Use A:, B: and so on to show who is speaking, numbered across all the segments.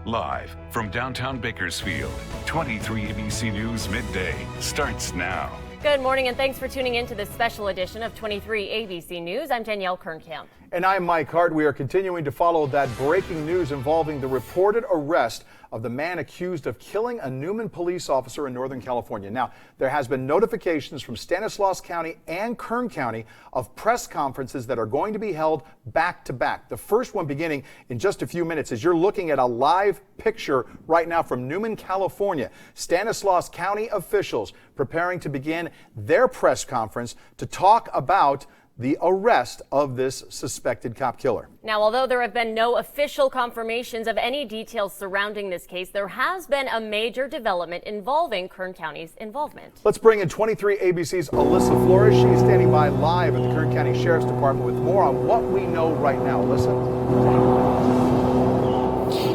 A: Live from downtown Bakersfield, 23 ABC News Midday starts now.
B: Good morning and thanks for tuning in to this special edition of 23 ABC News. I'm Danielle Kernkamp.
C: And I'm Mike Hart. We are continuing to follow that breaking news involving the reported arrest of the man accused of killing a Newman police officer in Northern California. Now, there has been notifications from Stanislaus County and Kern County of press conferences that are going to be held back to back. The first one beginning in just a few minutes as you're looking at a live picture right now from Newman, California. Stanislaus County officials preparing to begin their press conference to talk about the arrest of this suspected cop killer.
B: Now, although there have been no official confirmations of any details surrounding this case, there has been a major development involving Kern County's involvement.
C: Let's bring in 23 ABC's Alyssa Flores. She's standing by live at the Kern County Sheriff's Department with more on what we know right now. Alyssa?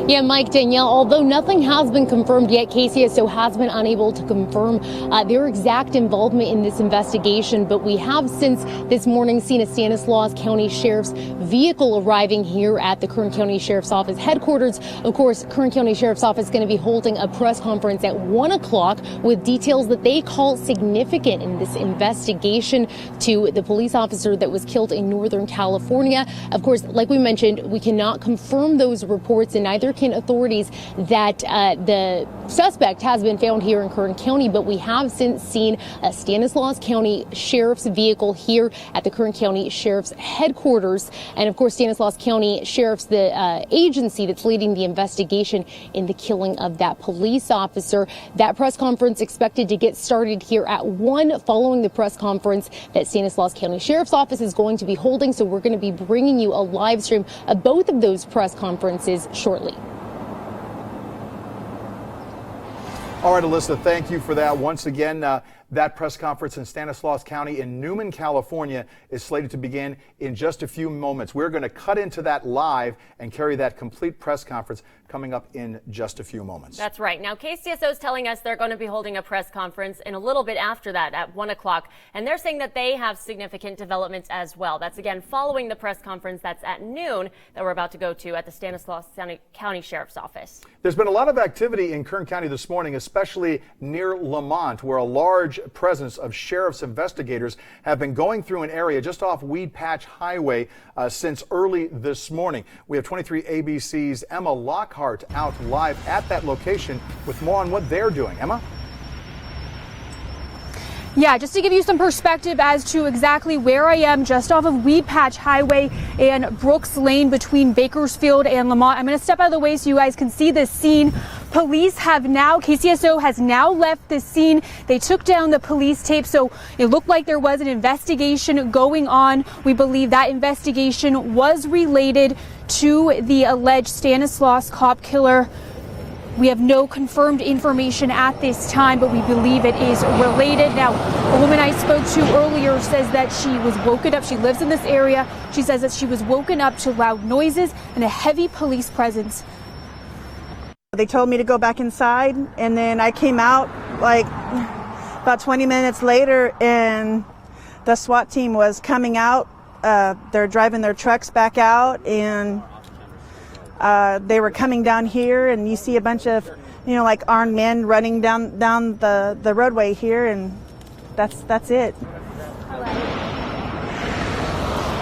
D: Yeah, Mike, Danielle, although nothing has been confirmed yet, KCSO has been unable to confirm their exact involvement in this investigation. But we have since this morning seen a Stanislaus County Sheriff's vehicle arriving here at the Kern County Sheriff's Office headquarters. Of course, Kern County Sheriff's Office is going to be holding a press conference at 1 o'clock with details that they call significant in this investigation to the police officer that was killed in Northern California. Of course, like we mentioned, we cannot confirm those reports, and neither can authorities that the suspect has been found here in Kern County, but we have since seen a Stanislaus County Sheriff's vehicle here at the Kern County Sheriff's headquarters. And of course, Stanislaus County Sheriff's the agency that's leading the investigation in the killing of that police officer. That press conference expected to get started here at 1 following the press conference that Stanislaus County Sheriff's Office is going to be holding. So we're going to be bringing you a live stream of both of those press conferences shortly.
C: All right, Alyssa, thank you for that. Once again, that press conference in Stanislaus County in Newman, California is slated to begin in just a few moments. We're going to cut into that live and carry that complete press conference coming up in just a few moments.
B: That's right. Now, KCSO is telling us they're going to be holding a press conference in a little bit after that at 1 o'clock. And they're saying that they have significant developments as well. That's again following the press conference that's at noon that we're about to go to at the Stanislaus County Sheriff's Office.
C: There's been a lot of activity in Kern County this morning, especially near Lamont, where a large presence of sheriff's investigators have been going through an area just off Weed Patch Highway since early this morning. We have 23 ABC's Emma Lockhart out live at that location with more on what they're doing. Emma?
E: Yeah, just to give you some perspective as to exactly where I am, just off of Weed Patch Highway and Brooks Lane between Bakersfield and Lamont. I'm going to step out of the way so you guys can see this scene. Police have now, KCSO has now left this scene. They took down the police tape, so it looked like there was an investigation going on. We believe that investigation was related to the alleged Stanislaus cop killer. We have no confirmed information at this time, but we believe it is related. Now, a woman I spoke to earlier says that she was woken up. She lives in this area. She says that she was woken up to loud noises and a heavy police presence.
F: They told me to go back inside, and then I came out like about 20 minutes later, and the SWAT team was coming out. They're driving their trucks back out, and they were coming down here, and you see a bunch of, like armed men running down the roadway here, and that's it.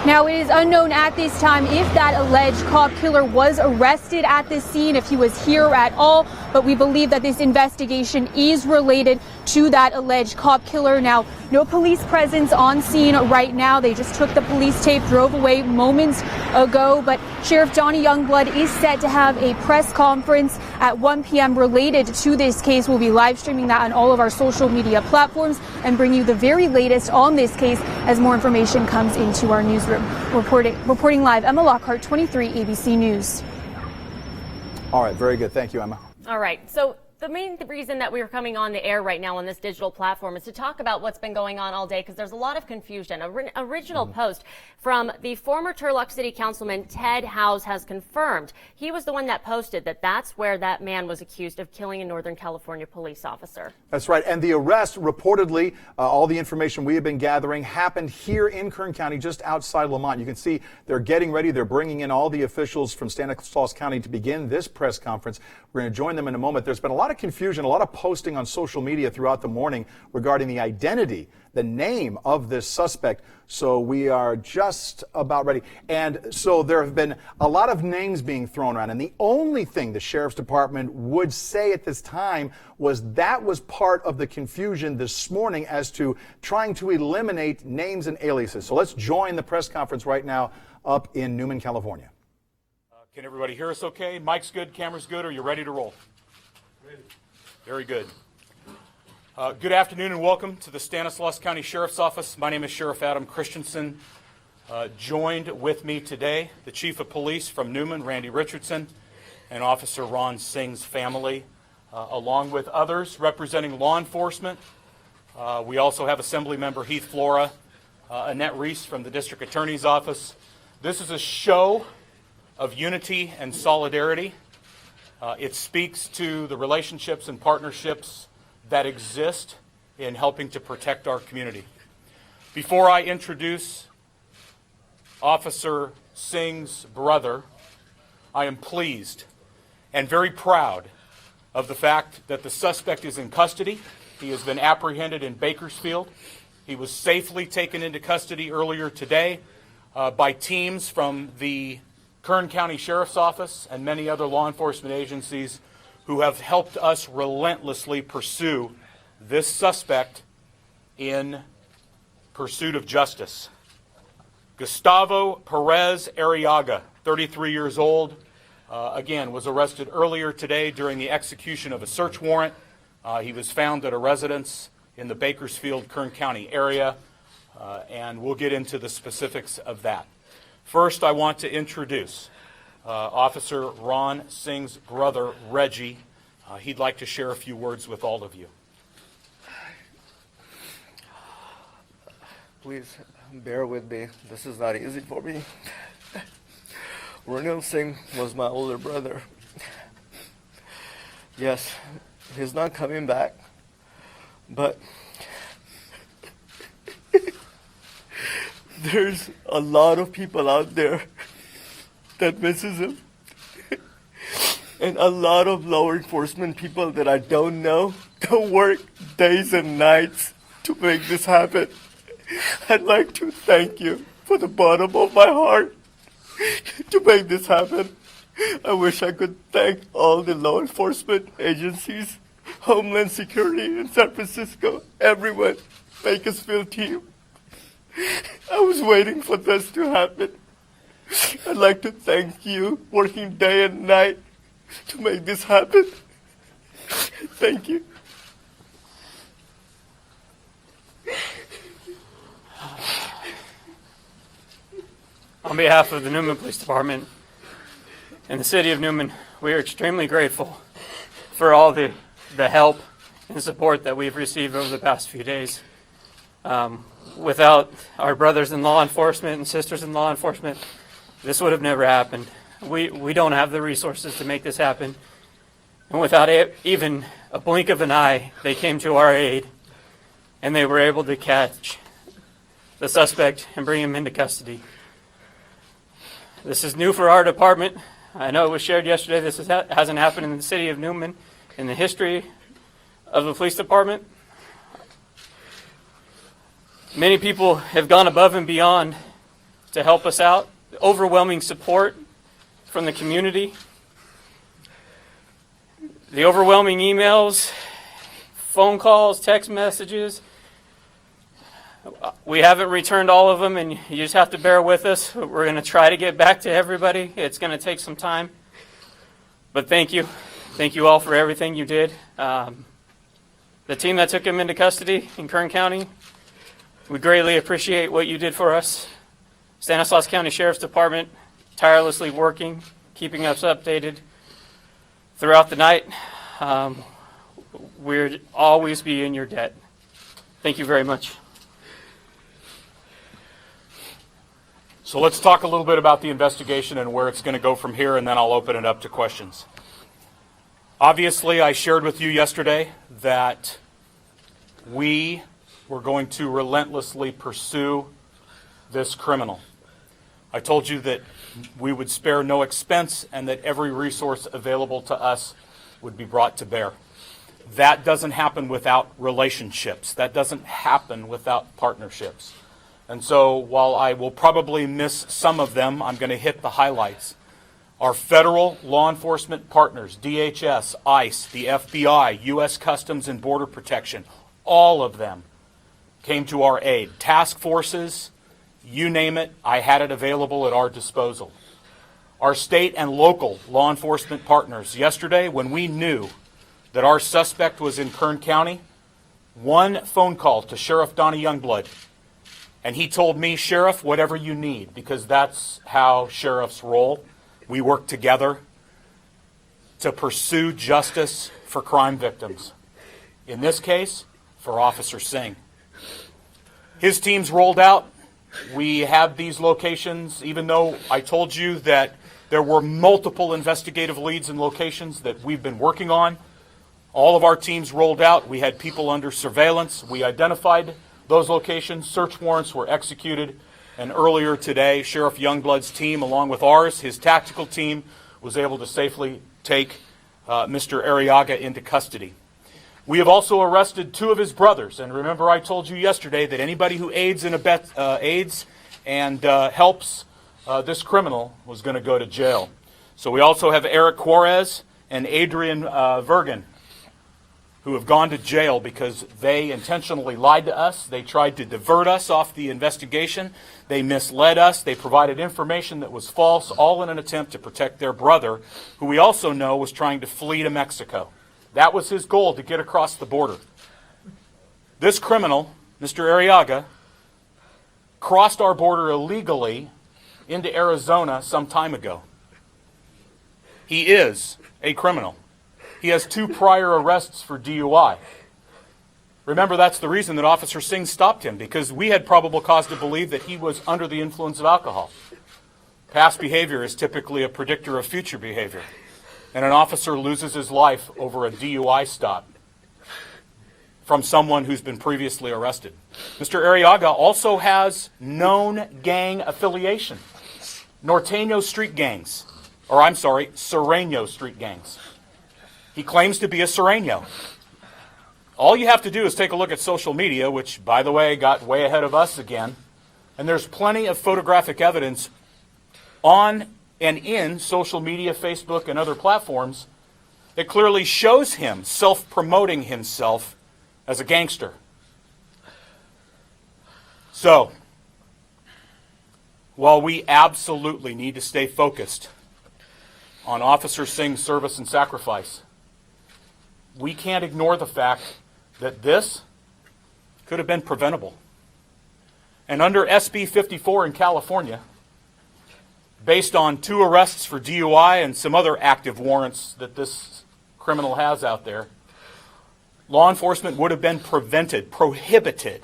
E: Now, it is unknown at this time if that alleged cop killer was arrested at this scene, if he was here at all, but we believe that this investigation is related to that alleged cop killer. Now, no police presence on scene right now. They just took the police tape, drove away moments ago, but Sheriff Johnny Youngblood is set to have a press conference at 1 p.m. related to this case. We'll be live streaming that on all of our social media platforms and bring you the very latest on this case as more information comes into our newsroom. Reporting live, Emma Lockhart, 23 ABC News.
C: All right, very good. Thank you, Emma.
B: All right. So the main reason that we're coming on the air right now on this digital platform is to talk about what's been going on all day, because there's a lot of confusion. Original post from the former Turlock City Councilman Ted Howes has confirmed. He was the one that posted that that's where that man was accused of killing a Northern California police officer.
C: That's right. And the arrest, reportedly, all the information we have been gathering, happened here in Kern County, just outside Lamont. You can see they're getting ready. They're bringing in all the officials from Stanislaus County to begin this press conference. We're going to join them in a moment. There's been a lot of confusion, a lot of posting on social media throughout the morning regarding the identity, the name of this suspect. So we are just about ready. And so there have been a lot of names being thrown around. And the only thing the sheriff's department would say at this time was that was part of the confusion this morning as to trying to eliminate names and aliases. So let's join the press conference right now up in Newman, California.
G: Can everybody hear us okay? Mic's good, camera's good. Are you ready to roll? Ready. Very good. Good afternoon and welcome to the Stanislaus County Sheriff's Office. My name is Sheriff Adam Christensen. Joined with me today, the Chief of Police from Newman, Randy Richardson, and Officer Ron Singh's family, along with others representing law enforcement. We also have Assembly Member Heath Flora, Annette Reese from the District Attorney's Office. This is a show of unity and solidarity. It speaks to the relationships and partnerships that exist in helping to protect our community. Before I introduce Officer Singh's brother, I am pleased and very proud of the fact that the suspect is in custody. He has been apprehended in Bakersfield. He was safely taken into custody earlier today by teams from the Kern County Sheriff's Office and many other law enforcement agencies who have helped us relentlessly pursue this suspect in pursuit of justice. Gustavo Perez Arriaga, 33 years old, again, was arrested earlier today during the execution of a search warrant. He was found at a residence in the Bakersfield, Kern County area, and we'll get into the specifics of that. First, I want to introduce Officer Ron Singh's brother, Reggie. He'd like to share a few words with all of you.
H: Please bear with me. This is not easy for me. Ronil Singh was my older brother. Yes, he's not coming back, but there's a lot of people out there that misses him. And a lot of law enforcement people that I don't know that work days and nights to make this happen. I'd like to thank you from the bottom of my heart to make this happen. I wish I could thank all the law enforcement agencies, Homeland Security in San Francisco, everyone, Bakersfield team. I was waiting for this to happen. I'd like to thank you, working day and night to make this happen. Thank you.
I: On behalf of the Newman Police Department and the City of Newman, we are extremely grateful for all the help and support that we've received over the past few days. Without our brothers in law enforcement and sisters in law enforcement, this would have never happened. We don't have the resources to make this happen. And without even a blink of an eye, they came to our aid and they were able to catch the suspect and bring him into custody. This is new for our department. I know it was shared yesterday. This hasn't happened in the City of Newman in the history of the police department. Many people have gone above and beyond to help us out. Overwhelming support from the community. The overwhelming emails, phone calls, text messages. We haven't returned all of them, and you just have to bear with us. We're going to try to get back to everybody. It's going to take some time. But thank you. Thank you all for everything you did. The team that took him into custody in Kern County, we greatly appreciate what you did for us. Stanislaus County Sheriff's Department, tirelessly working, keeping us updated throughout the night. we'd always be in your debt. Thank you very much.
G: So let's talk a little bit about the investigation and where it's going to go from here, and then I'll open it up to questions. Obviously, I shared with you yesterday that we were going to relentlessly pursue this criminal. I told you that we would spare no expense and that every resource available to us would be brought to bear. That doesn't happen without relationships. That doesn't happen without partnerships. And so while I will probably miss some of them, I'm going to hit the highlights. Our federal law enforcement partners, DHS, ICE, the FBI, U.S. Customs and Border Protection, all of them came to our aid. Task forces, you name it, I had it available at our disposal. Our state and local law enforcement partners, yesterday when we knew that our suspect was in Kern County, one phone call to Sheriff Donnie Youngblood, and he told me, Sheriff, whatever you need, because that's how sheriffs roll. We work together to pursue justice for crime victims. In this case, for Officer Singh. His team's rolled out. We have these locations, even though I told you that there were multiple investigative leads and locations that we've been working on. All of our teams rolled out. We had people under surveillance. We identified those locations. Search warrants were executed. And earlier today, Sheriff Youngblood's team, along with ours, his tactical team, was able to safely take Mr. Arriaga into custody. We have also arrested two of his brothers. And remember, I told you yesterday that anybody who aids and helps this criminal was going to go to jail. So we also have Eric Juarez and Adrian Vergen, who have gone to jail because they intentionally lied to us. They tried to divert us off the investigation. They misled us. They provided information that was false, all in an attempt to protect their brother, who we also know was trying to flee to Mexico. That was his goal, to get across the border. This criminal, Mr. Arriaga, crossed our border illegally into Arizona some time ago. He is a criminal. He has 2 prior arrests for DUI. Remember, that's the reason that Officer Singh stopped him, because we had probable cause to believe that he was under the influence of alcohol. Past behavior is typically a predictor of future behavior, and an officer loses his life over a DUI stop from someone who's been previously arrested. Mr. Arriaga also has known gang affiliation. Norteño street gangs, Sureño street gangs. He claims to be a Sureño. All you have to do is take a look at social media, which, by the way, got way ahead of us again. And there's plenty of photographic evidence on and in social media, Facebook, and other platforms that clearly shows him self-promoting himself as a gangster. So, while we absolutely need to stay focused on Officer Singh's service and sacrifice, we can't ignore the fact that this could have been preventable. And under SB 54 in California, based on 2 arrests for DUI and some other active warrants that this criminal has out there, law enforcement would have been prohibited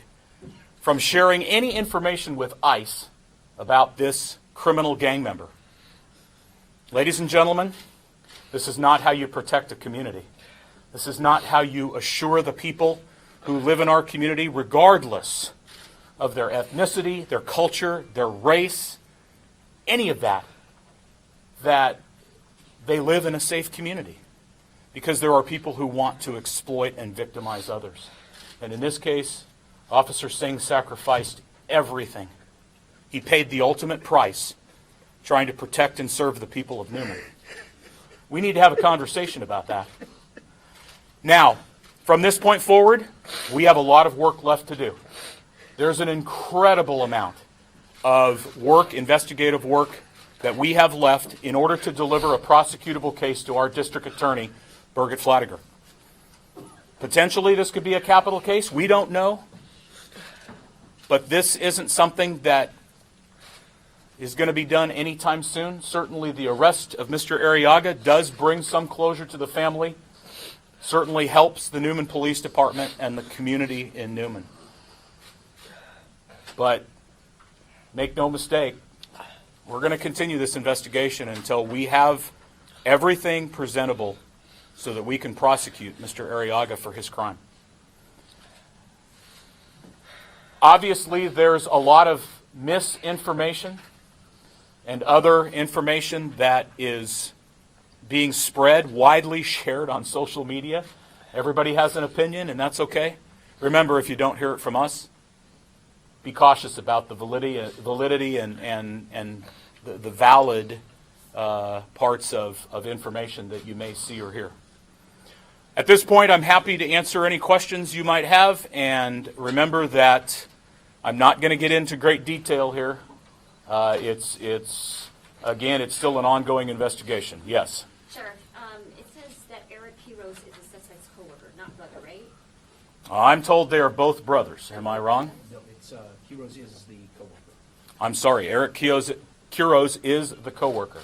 G: from sharing any information with ICE about this criminal gang member. Ladies and gentlemen, this is not how you protect a community. This is not how you assure the people who live in our community, regardless of their ethnicity, their culture, their race, any of that, that they live in a safe community. Because there are people who want to exploit and victimize others. And in this case, Officer Singh sacrificed everything. He paid the ultimate price trying to protect and serve the people of Newman. We need to have a conversation about that. Now, from this point forward, we have a lot of work left to do. There's an incredible amount of work, investigative work, that we have left in order to deliver a prosecutable case to our district attorney, Birgit Flatiger. Potentially, this could be a capital case. We don't know. But this isn't something that is going to be done anytime soon. Certainly, the arrest of Mr. Arriaga does bring some closure to the family. certainly helps the Newman Police Department and the community in Newman. But make no mistake, we're going to continue this investigation until we have everything presentable so that we can prosecute Mr. Arriaga for his crime. Obviously, there's a lot of misinformation and other information that is being spread, widely shared on social media. Everybody has an opinion, and that's okay. Remember, if you don't hear it from us, be cautious about the validity and the valid parts of information that you may see or hear. At this point, I'm happy to answer any questions you might have, and remember that I'm not going to get into great detail here. Again, it's still an ongoing investigation. Yes.
J: Sheriff, it says that Kero is the suspect's coworker, not brother, right?
G: I'm told they are both brothers. Am I wrong?
K: No, it's Kero is the coworker.
G: I'm sorry. Keros is the coworker.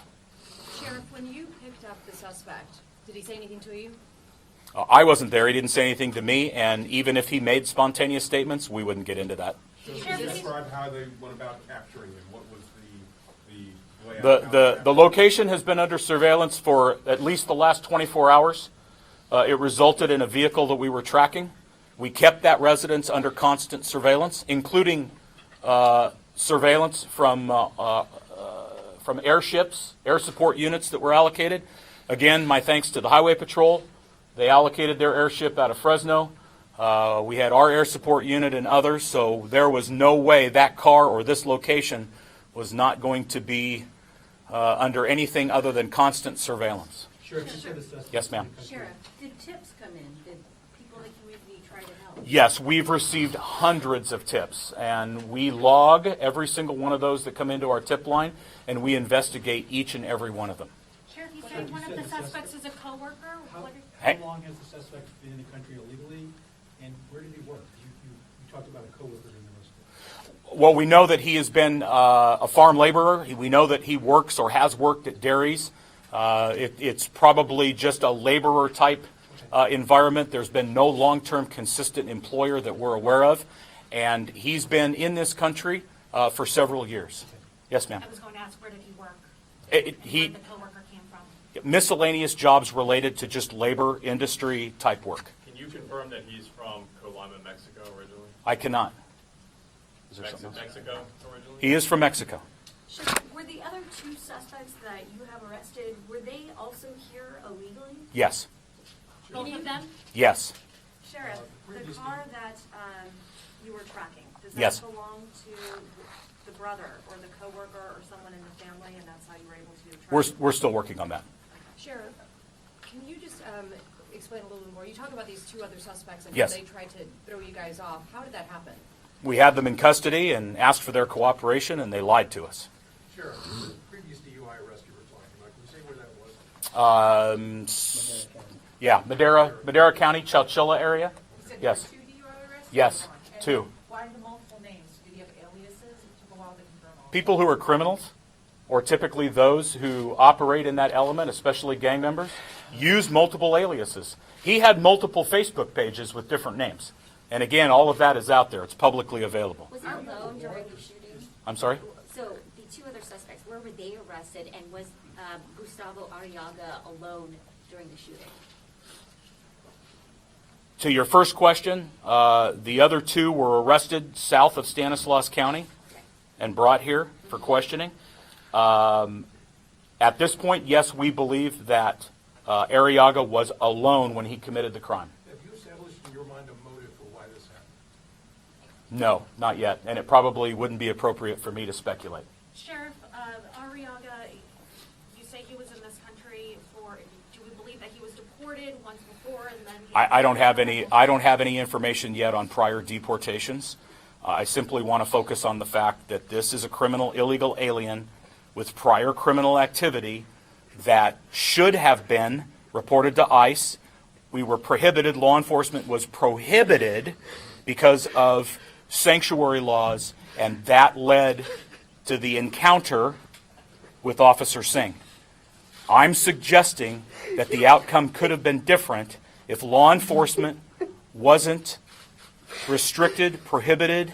J: Sheriff, when you picked up the suspect, did he say anything to you?
G: I wasn't there. He didn't say anything to me, and even if he made spontaneous statements, we wouldn't get into that.
L: Can you describe how they went about capturing him? What was the layout?
G: The location has been under surveillance for at least the last 24 hours. It resulted in a vehicle that we were tracking. We kept that residence under constant surveillance, including surveillance from airships, air support units that were allocated. Again, my thanks to the Highway Patrol. They allocated their airship out of Fresno. We had our air support unit and others, so there was no way that car or this location was not going to be under anything other than constant surveillance. Yes, ma'am.
J: Sheriff, did tips come in? Did people in the community try to help?
G: Yes, we've received hundreds of tips, and we log every single one of those that come into our tip line, and we investigate each and every one of them.
J: Sheriff, you said one of the suspects is a coworker?
K: How long has the suspect been in the country illegally, and where did he work? You talked about a coworker in the list.
G: Well, we know that he has been a farm laborer. We know that he works or has worked at dairies. It's probably just a laborer type environment. There's been no long-term consistent employer that we're aware of, and he's been in this country for several years. Yes, ma'am.
J: I was going to ask, where did he work?
G: Where
J: the coworker came from?
G: Miscellaneous jobs related to just labor industry type work.
L: Can you confirm that he's from Colima, Mexico originally?
G: I cannot. Is there
L: Mexico originally?
G: He is from Mexico.
J: Were the other two suspects that you have arrested, were they also here illegally?
G: Yes.
J: Both of them?
G: Yes.
J: Sheriff, the car that you were tracking, does that
G: Yes.
J: belong to the brother or the coworker or someone in the family, and that's how you were able to track?
G: We're still working on that.
M: Sheriff, can you just explain a little bit more? You talk about these two other suspects and
G: Yes.
M: how they tried to throw you guys off. How did that happen?
G: We had them in custody and asked for their cooperation, and they lied to us.
L: Sure. The previous DUI arrest you were talking about, can you say where that was?
G: Yeah, Madera County, Chowchilla area.
M: You said
G: Yes.
M: there were 2 DUI arrests?
G: Yes, 2.
M: Why the multiple names? Did you have aliases? It took a while to confirm all.
G: People who are criminals, or typically those who operate in that element, especially gang members, use multiple aliases. He had multiple Facebook pages with different names. And again, all of that is out there. It's publicly available.
J: Was he alone during the shooting?
G: I'm sorry?
J: So the two other suspects, where were they arrested, and was Gustavo Arriaga alone during the shooting?
G: To your first question, the other two were arrested south of Stanislaus County and brought here for questioning. At this point, yes, we believe that Arriaga was alone when he committed the crime.
L: Have you established in your mind a motive for why this happened?
G: No, not yet, and it probably wouldn't be appropriate for me to speculate.
J: Sheriff, Arriaga, you say he was in this country for, do we believe that he was deported once before and then?
G: I don't have any information yet on prior deportations. I simply want to focus on the fact that this is a criminal illegal alien with prior criminal activity that should have been reported to ICE. We were prohibited, law enforcement was prohibited because of sanctuary laws, and that led to the encounter with Officer Singh. I'm suggesting that the outcome could have been different if law enforcement wasn't restricted, prohibited,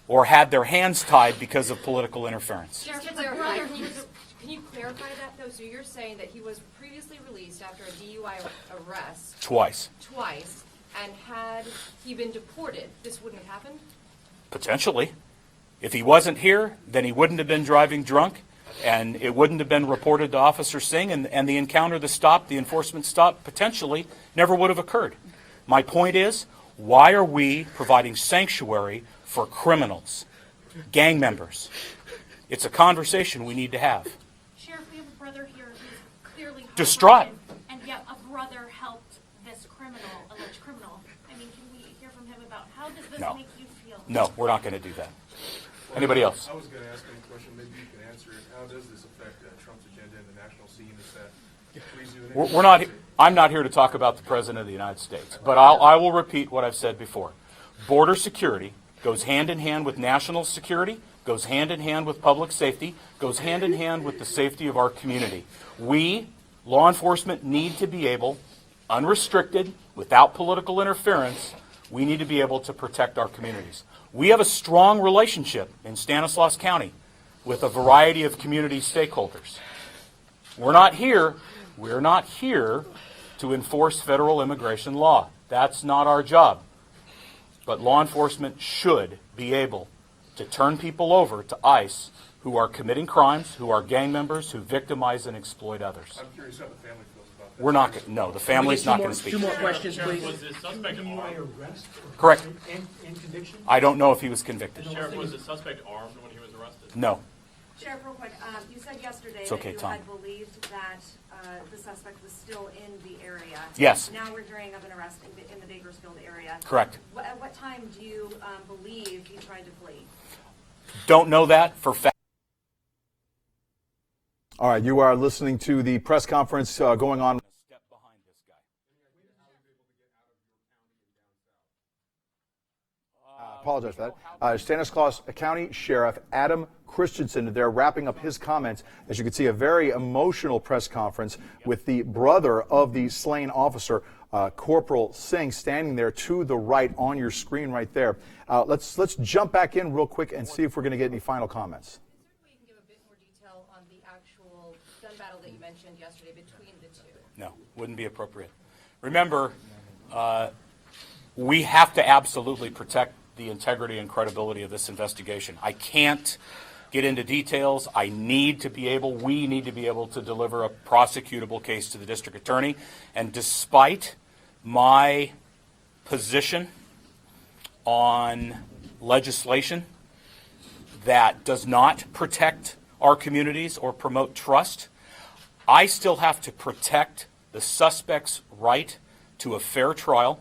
G: or had their hands tied because of political interference.
M: Can you clarify that, though? So you're saying that he was previously released after a DUI arrest.
G: Twice.
M: And had he been deported, this wouldn't have happened?
G: Potentially. If he wasn't here, then he wouldn't have been driving drunk, and it wouldn't have been reported to Officer Singh, and the encounter, the enforcement stop, potentially never would have occurred. My point is, why are we providing sanctuary for criminals, gang members? It's a conversation we need to have.
J: Sheriff, we have a brother here who's clearly
G: Distraught.
J: And yet a brother helped this alleged criminal. I mean, can we hear from him about how does this make you feel?
G: No, we're not going to do that. Anybody else?
L: I was going to ask him a question. Maybe you can answer it. How does this affect Trump's agenda in the national scene? Is that
G: We're not. I'm not here to talk about the President of the United States, but I will repeat what I've said before. Border security goes hand in hand with national security, goes hand in hand with public safety, goes hand in hand with the safety of our community. We, law enforcement, need to be able, unrestricted, without political interference, we need to be able to protect our communities. We have a strong relationship in Stanislaus County with a variety of community stakeholders. We're not here to enforce federal immigration law. That's not our job. But law enforcement should be able to turn people over to ICE who are committing crimes, who are gang members, who victimize and exploit others.
L: I'm curious how the family feels about that.
G: We're not going to, no, the family's not going to speak.
N: Two more questions, please.
K: Was the suspect armed?
G: Correct.
K: And conviction?
G: I don't know if he was convicted.
O: Sheriff, was the suspect armed when he was arrested?
G: No.
P: Sheriff, real quick, you said yesterday
G: It's okay,
P: that you
G: Tom.
P: had believed that the suspect was still in the area.
G: Yes.
P: Now we're hearing of an arrest in the Bakersfield area.
G: Correct.
P: At what time do you believe he tried to flee?
G: Don't know that for fact.
C: All right, you are listening to the press conference going on. Apologize for that. Stanislaus County Sheriff Adam Christensen, they're wrapping up his comments. As you can see, a very emotional press conference with the brother of the slain officer, Corporal Singh, standing there to the right on your screen right there. Let's jump back in real quick and see if we're going to get any final comments.
M: Is there a way you can give a bit more detail on the actual gun battle that you mentioned yesterday between the two?
G: No, wouldn't be appropriate. Remember, we have to absolutely protect the integrity and credibility of this investigation. I can't get into details. We need to be able to deliver a prosecutable case to the district attorney. And despite my position on legislation that does not protect our communities or promote trust, I still have to protect the suspect's right to a fair trial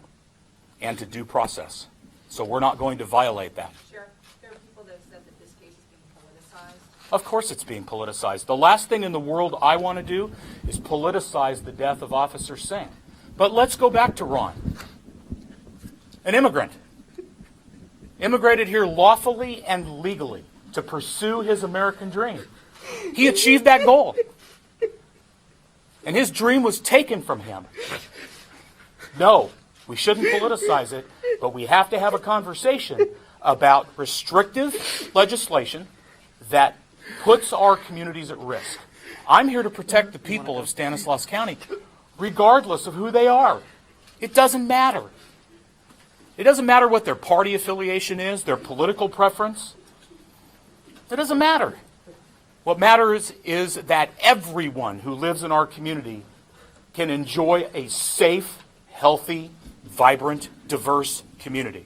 G: and to due process. So we're not going to violate that.
M: Sheriff, there are people that have said that this case is being politicized.
G: Of course it's being politicized. The last thing in the world I want to do is politicize the death of Officer Singh. But let's go back to Ron. An immigrant. Immigrated here lawfully and legally to pursue his American dream. He achieved that goal. And his dream was taken from him. No, we shouldn't politicize it, but we have to have a conversation about restrictive legislation that puts our communities at risk. I'm here to protect the people of Stanislaus County, regardless of who they are. It doesn't matter. It doesn't matter what their party affiliation is, their political preference. It doesn't matter. What matters is that everyone who lives in our community can enjoy a safe, healthy, vibrant, diverse community.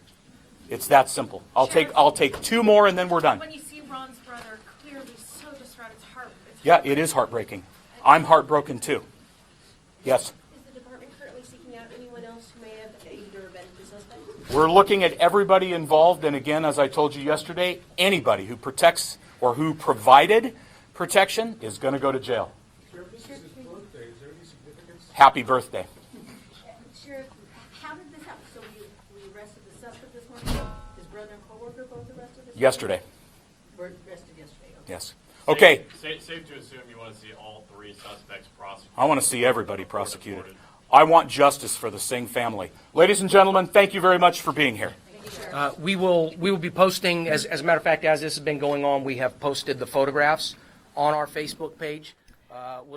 G: It's that simple. I'll take two more and then we're done.
J: When you see Ron's brother clearly so distraught,
G: Yeah, it is heartbreaking. I'm heartbroken too. Yes.
P: Is the department currently seeking out anyone else who may have either been the suspect?
G: We're looking at everybody involved, and again, as I told you yesterday, anybody who protects or who provided protection is going to go to jail.
L: Sheriff, this is his birthday. Is there any significance?
G: Happy birthday.
P: Sheriff, how did this happen? So we arrested the suspect this morning? His brother and co-worker both arrested this morning?
G: Yesterday.
P: Were arrested yesterday. Okay.
G: Yes. Okay.
O: Safe to assume you want to see all three suspects prosecuted.
G: I want to see everybody prosecuted. I want justice for the Singh family. Ladies and gentlemen, thank you very much for being here.
N: We will be posting, as a matter of fact, as this has been going on, we have posted the photographs on our Facebook page.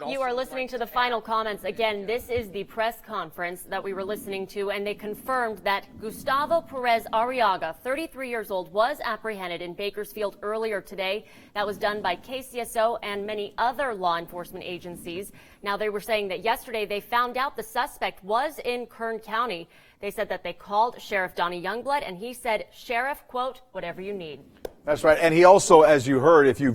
B: You are listening to the final comments. Again, this is the press conference that we were listening to, and they confirmed that Gustavo Perez Arriaga, 33 years old, was apprehended in Bakersfield earlier today. That was done by KCSO and many other law enforcement agencies. Now, they were saying that yesterday they found out the suspect was in Kern County. They said that they called Sheriff Donnie Youngblood, and he said, "Sheriff, quote, whatever you need."
C: That's right. And he also, as you heard, if you're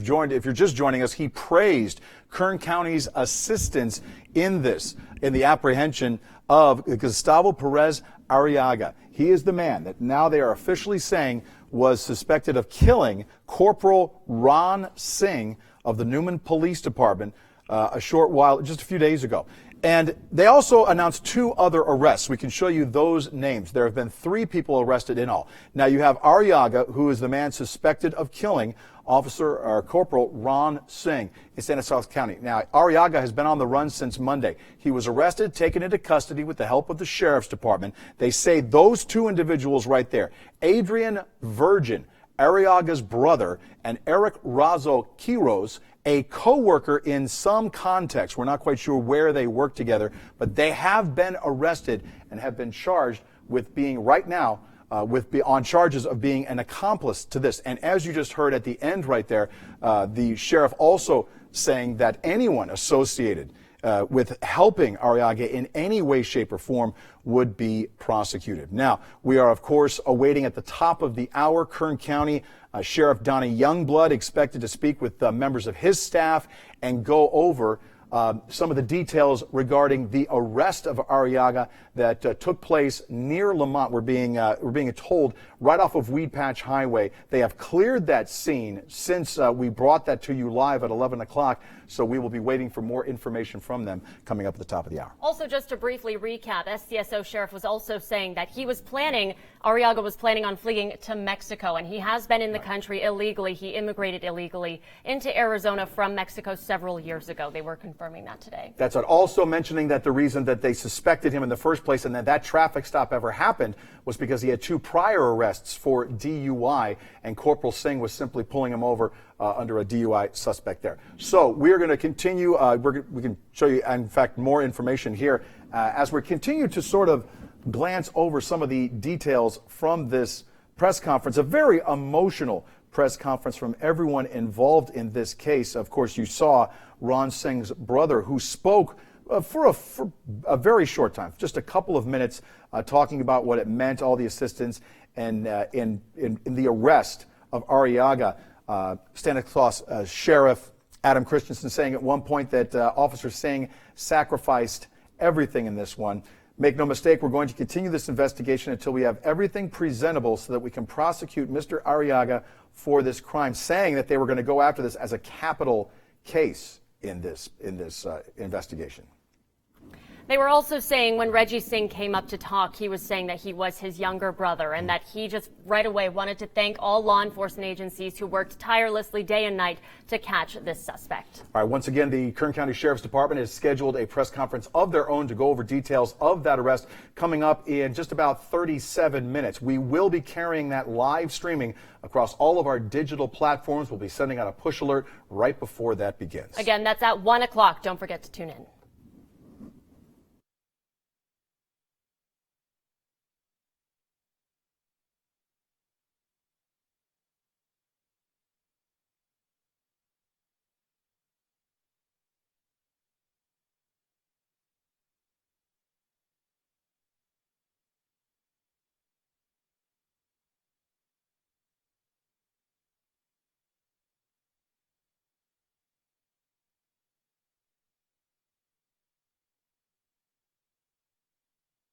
C: just joining us, he praised Kern County's assistance in the apprehension of Gustavo Perez Arriaga. He is the man that now they are officially saying was suspected of killing Corporal Ron Singh of the Newman Police Department just a few days ago. And they also announced 2 other arrests. We can show you those names. There have been 3 people arrested in all. Now you have Arriaga, who is the man suspected of killing Corporal Ron Singh in Stanislaus County. Now, Arriaga has been on the run since Monday. He was arrested, taken into custody with the help of the Sheriff's Department. They say those 2 individuals right there, Adrian Virgin, Arriaga's brother, and Eric Razo Quiros, a co-worker in some context. We're not quite sure where they work together, but they have been arrested and have been charged with being right now on charges of being an accomplice to this. And as you just heard at the end right there, the sheriff also saying that anyone associated with helping Arriaga in any way, shape, or form would be prosecuted. Now, we are, of course, awaiting at the top of the hour Kern County Sheriff Donnie Youngblood expected to speak with members of his staff and go over some of the details regarding the arrest of Arriaga that took place near Lamont. We're being told right off of Weed Patch Highway. They have cleared that scene since we brought that to you live at 11 o'clock. So we will be waiting for more information from them coming up at the top of the hour.
B: Also, just to briefly recap, SCSO Sheriff was also saying that Arriaga was planning on fleeing to Mexico, and he has been in the country illegally. He immigrated illegally into Arizona from Mexico several years ago. They were confirming that today.
C: That's it. Also mentioning that the reason that they suspected him in the first place and that traffic stop ever happened was because he had 2 prior arrests for DUI, and Corporal Singh was simply pulling him over under a DUI suspect there. So we're going to continue. We can show you, in fact, more information here as we continue to sort of glance over some of the details from this press conference, a very emotional press conference from everyone involved in this case. Of course, you saw Ron Singh's brother, who spoke for a very short time, just a couple of minutes, talking about what it meant, all the assistance, and in the arrest of Arriaga. Stanislaus Sheriff Adam Christensen saying at one point that Officer Singh sacrificed everything in this one. Make no mistake, we're going to continue this investigation until we have everything presentable so that we can prosecute Mr. Arriaga for this crime, saying that they were going to go after this as a capital case in this investigation.
B: They were also saying when Reggie Singh came up to talk, he was saying that he was his younger brother and that he just right away wanted to thank all law enforcement agencies who worked tirelessly day and night to catch this suspect. All
C: right, once again, the Kern County Sheriff's Department has scheduled a press conference of their own to go over details of that arrest coming up in just about 37 minutes. We will be carrying that live streaming across all of our digital platforms. We'll be sending out a push alert right before that begins.
B: Again, that's at 1 o'clock. Don't forget to tune in.